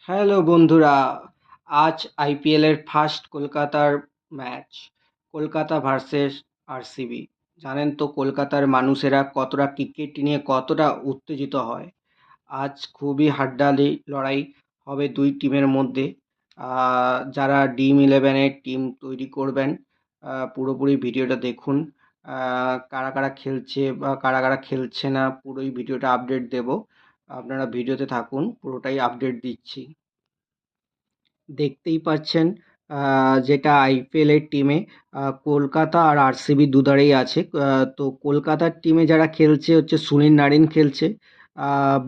Hello বন্ধুরা, আজ আইপিএলের ফার্স্ট কলকাতার ম্যাচ, কলকাতা ভার্সেস আরসিবি। জানেন তো কলকাতার মানুষেরা কতটা ক্রিকেট নিয়ে কতটা উত্তেজিত হয়। আজ খুবই হাড্ডাহাড্ডি লড়াই হবে দুই টিমের মধ্যে। যারা ড্রিম 11-এর টিম তৈরি করবেন পুরোপুরি ভিডিওটা দেখুন। কারা কারা খেলছে বা কারা কারা খেলছে না পুরোই ভিডিওটা আপডেট দেব। আপনারা ভিডিওতে থাকুন, পুরোটাই আপডেট দিচ্ছি। দেখতেই পাচ্ছেন যেটা আইপিএলের টিমে কলকাতা আর আরসিবি দুধারেই আছে। তো কলকাতার টিমে যারা খেলছে হচ্ছে সুনীল নারিন খেলছে,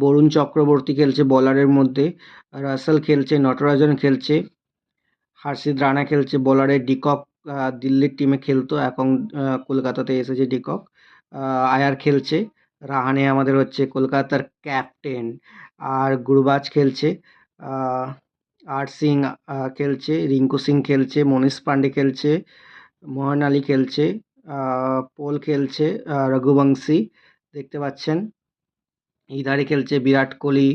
বরুণ চক্রবর্তী খেলছে বলারের মধ্যে, রাসেল খেলছে, নটরাজন খেলছে, হার্ষিদ রানা খেলছে বোলারে, ডিকক দিল্লির টিমে খেলতো, এখন কলকাতাতে এসেছে ডিকক। আয়ার খেলছে, রাহানে আমাদের হচ্ছে কলকাতার ক্যাপ্টেন, আর গুরবাজ খেলছে, আহ, আর সিং খেলছে, রিঙ্কু সিং খেলছে, মনীষ পান্ডে খেলছে, মোহন আলী খেলছে, পোল খেলছে, রঘুবংশী দেখতে পাচ্ছেন। ইধারে খেলছে Virat Kohli,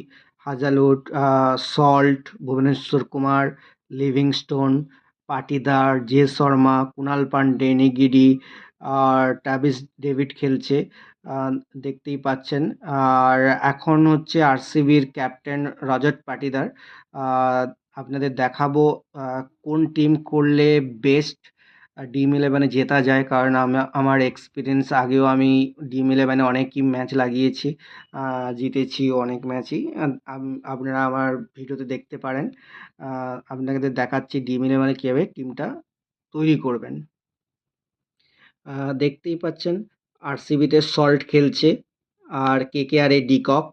Hazlewood, Salt, Bhuvneshwar Kumar, Livingstone, Patidar, জে শর্মা, কুণাল পান্ডে, নিগিডি আর ট্রাভিস ডেভিড খেলছে, দেখতেই পাচ্ছেন। আর এখন হচ্ছে আরসিবির ক্যাপ্টেন রজত পাটিদার। আহ, আপনাদের দেখাবো কোন টিম করলে বেস্ট ড্রিম 11-এ জেতা যায়, কারণ আমার এক্সপিরিয়েন্স আগেও আমি ড্রিম 11-এ অনেকই ম্যাচ লাগিয়েছি, জিতেছি অনেক ম্যাচই। আপনারা আমার ভিডিওতে দেখতে পারেন। আপনাদের দেখাচ্ছি ড্রিম 11-এ কীভাবে টিমটা তৈরি করবেন। দেখতেই পাচ্ছেন আরসিবিতে সল্ট খেলছে, আর কেকেআরে ডিকক,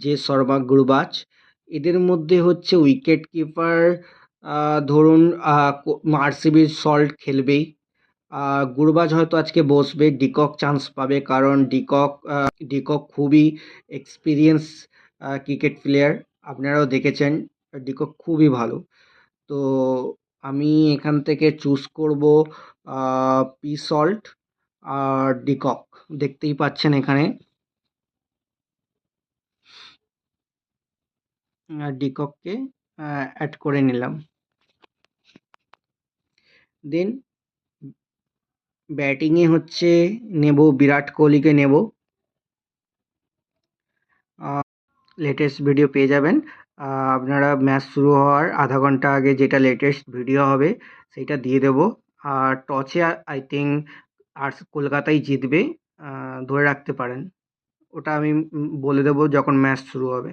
জে শর্মা, গুরবাজ। এদের মধ্যে হচ্ছে উইকেট কিপার, ধরুন আরসিবির সল্ট খেলবেই। গুরবাজ হয়তো আজকে বসবে, ডিকক চান্স পাবে, কারণ ডিকক খুবই এক্সপিরিয়েন্স ক্রিকেট প্লেয়ার। আপনারাও দেখেছেন ডিকক খুবই ভালো। তো আমি এখান থেকে চুজ করব পি সল্ট আর ডিকক। দেখতেই পাচ্ছেন এখানে ডিকককে অ্যাড করে নিলাম। দেন ব্যাটিংয়ে হচ্ছে নেব বিরাট কোহলিকে নেব। লেটেস্ট ভিডিও পেয়ে যাবেন আপনারা ম্যাচ শুরু হওয়ার আধা ঘন্টা আগে, যেটা লেটেস্ট ভিডিও হবে সেইটা দিয়ে দেব। আর টসে আই থিঙ্ক আর কলকাতাই জিতবে, ধরে রাখতে পারেন। ওটা আমি বলে দেবো যখন ম্যাচ শুরু হবে।